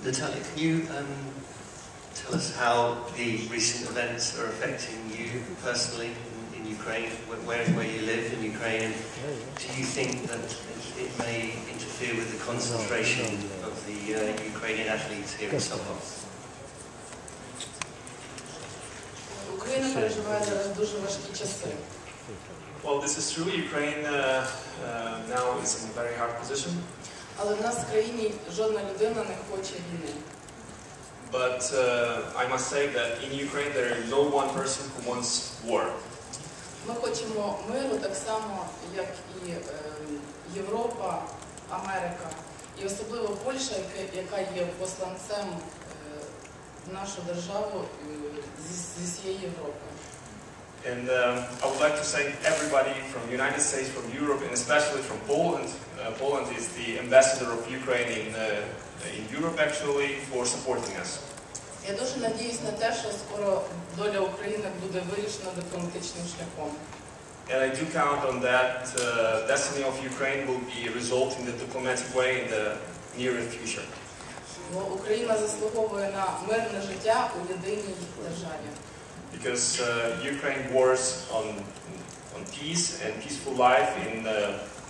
Natalia, can you tell us how the recent events are affecting you personally in Ukraine, where you live in Ukraine? Do you think that it may interfere with the concentration of the Ukrainian athletes here in Stockholm? Україна переживає зараз дуже важкі часи. Well, this is true. Ukraine now is in a very hard position. Але в нас в країні жодна людина не хоче війни. But I must say that in Ukraine there is no one person who wants war. Ми хочемо миру так само, як і Європа, Америка, і особливо Польща, яка є посланцем в нашу державу зі всієї Європи. And I would like to thank everybody from the United States, from Europe, and especially from Poland. Poland is the ambassador of Ukraine in Europe, actually, for supporting us. Я дуже надіюсь на те, що скоро доля України буде вирішена дипломатичним шляхом. And I do count on that destiny of Ukraine will be resolved in the diplomatic way in the near future. Бо Україна заслуговує на мирне життя у єдиній державі. Because Ukraine wars on peace and peaceful life in a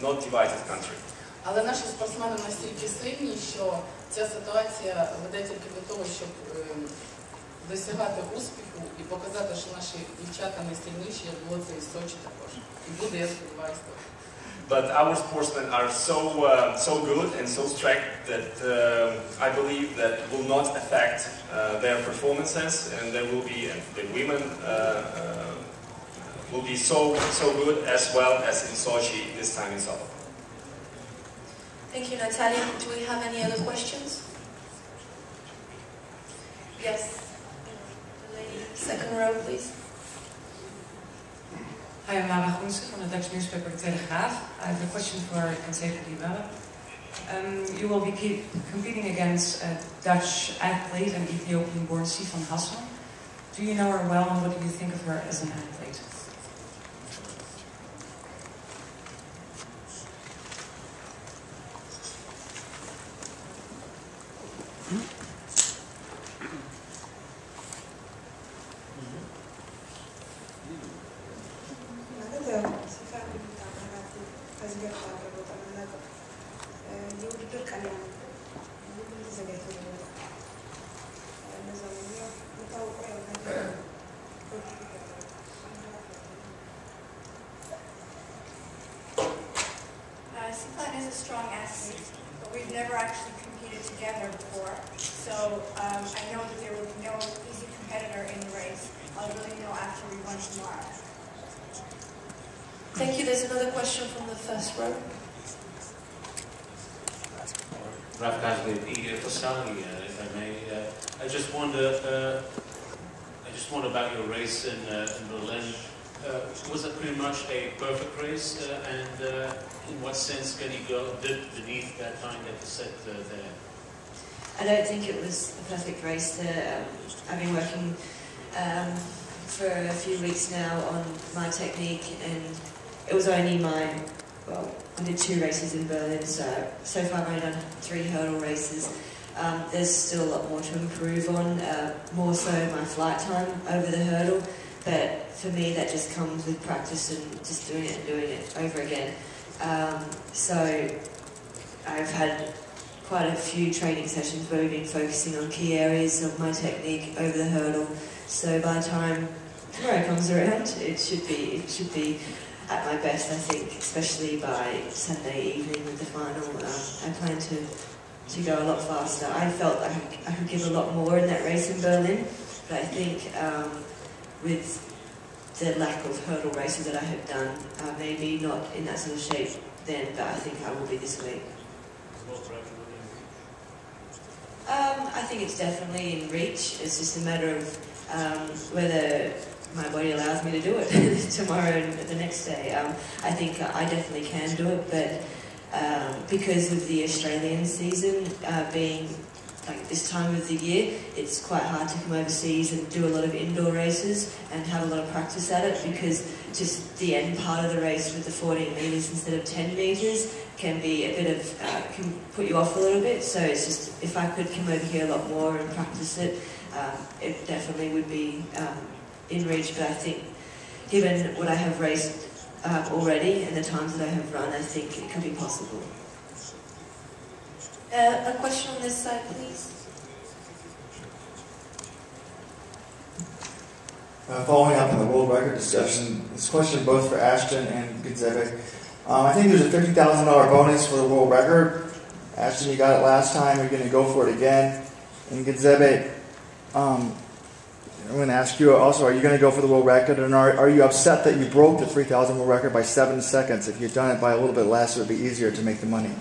not divided country. Але наші спортсмени настільки сильні, що ця ситуація веде тільки до того, щоб досягати успіху і показати, що наші дівчата найсильніші, як було це і в Сочі також. І буде, я сподіваюся. But our sportsmen are so good and so strict that I believe that will not affect their performances, and there will be the women will be so good as well as in Sochi this time in summer. Thank you, Natalia. Do we have any other questions? Yes. The lady, second row, please. Hi, I'm Lara Groense from the Dutch newspaper Telegraaf. I have a question for Consejo Dibaba. You will be competing against a Dutch athlete, an Ethiopian-born Sifan Hassan. Do you know her well, and what do you think of her as an athlete? Sifan is a strong athlete, but we've never actually competed together before. So I know that there will be no easy competitor in the race. I'll really know after we run tomorrow. Thank you. There's another question from the first row. Raf Kazmi, if I may. I just wonder about your race in Berlin. Was it pretty much a perfect race, and in what sense can you go beneath that time that you set there? I don't think it was a perfect race. I've been working for a few weeks now on my technique, and it was only I did 2 races in Berlin, so far I've only done 3 hurdle races. There's still a lot more to improve on, more so my flight time over the hurdle, but for me that just comes with practice and just doing it over again. So I've had quite a few training sessions where we've been focusing on key areas of my technique over the hurdle, so by the time tomorrow comes around it should be at my best, I think, especially by Sunday evening with the final. I plan to go a lot faster. I felt I could give a lot more in that race in Berlin, but I think with the lack of hurdle races that I have done, maybe not in that sort of shape then, but I think I will be this week. I think it's definitely in reach. It's just a matter of whether my body allows me to do it tomorrow and the next day. I think I definitely can do it, but because of the Australian season being like this time of the year, it's quite hard to come overseas and do a lot of indoor races and have a lot of practice at it, because just the end part of the race with the 14 metres instead of 10 metres can be a bit of, can put you off a little bit. So it's just, if I could come over here a lot more and practice it, it definitely would be in reach. But I think given what I have raced already and the times that I have run, I think it could be possible. A question on this side, please. Following up on the world record discussion, this question both for Ashton and Genzebe. I think there's a $50,000 bonus for the world record. Ashton, you got it last time. You're going to go for it again. And Genzebe, I'm going to ask you also, are you going to go for the world record? And are you upset that you broke the 3,000 world record by 7 seconds? If you'd done it by a little bit less, it would be easier to make the money.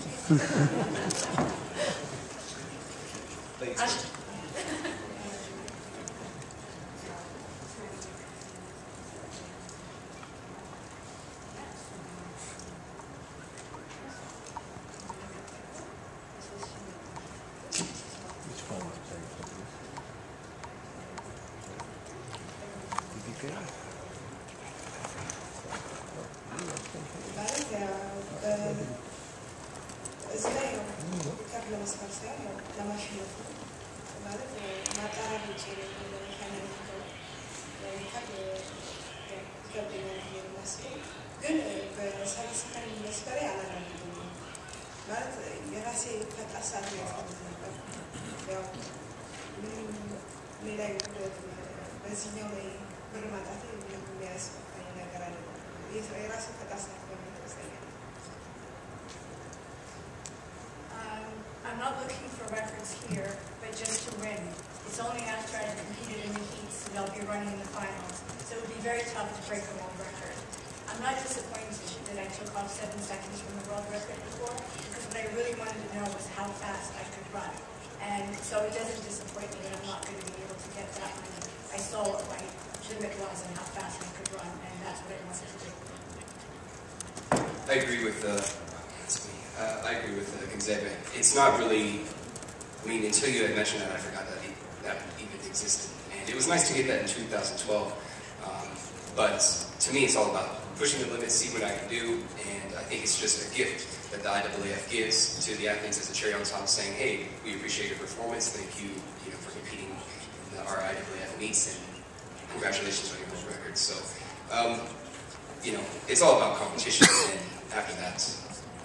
I'm not looking for records here, but just to win. It's only after I've competed in the heats that I'll be running in the finals. So it would be very tough to break a world record. I'm not disappointed that I took off 7 seconds from the world record before, because what I really wanted to know was how fast I could run. And so it doesn't disappoint me that I'm not going to be able to get that one. I saw what my limit was and how fast I could run, and that's what I wanted to do. I agree with Genzebe. It's not really, I mean, until you had mentioned that, I forgot that that even existed. And it was nice to get that in 2012. But to me, it's all about pushing the limits, see what I can do, and I think it's just a gift that the IAAF gives to the athletes as a cherry on top, saying, hey, we appreciate your performance, thank you, for competing in our IAAF meets, and congratulations on your world record. So, it's all about competition, and after that,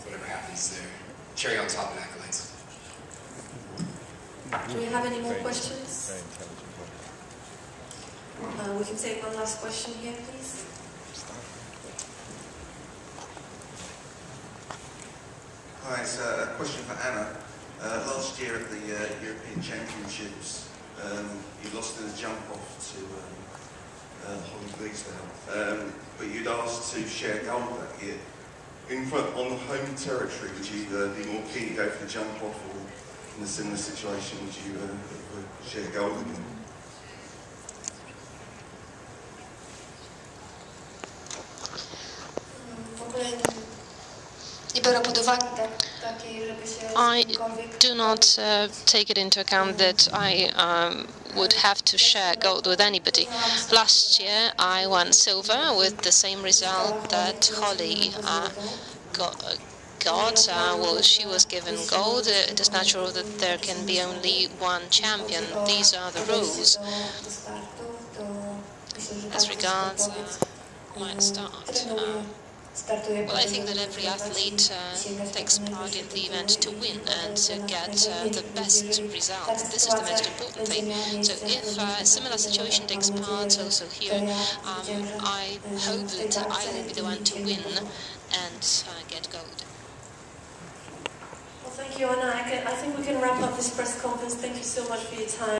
whatever happens there, cherry on top and accolades. Do we have any more questions? We can take one last question here, please. Hi, it's a question for Anna. Last year at the European Championships, you lost in a jump off to Holly Bleasdale, but you'd asked to share gold that year. On the home territory, would you be more keen to go for the jump off, or in a similar situation, would you share gold again? I do not take it into account that I would have to share gold with anybody. Last year I won silver with the same result that Holly got. Well, she was given gold. It is natural that there can be only one champion. These are the rules. As regards my start, well, I think that every athlete takes part in the event to win and to get the best result. This is the most important thing. So if a similar situation takes part also here, I hope that I will be the one to win and get gold. Well, thank you, Anna. I think we can wrap up this press conference. Thank you so much for your time.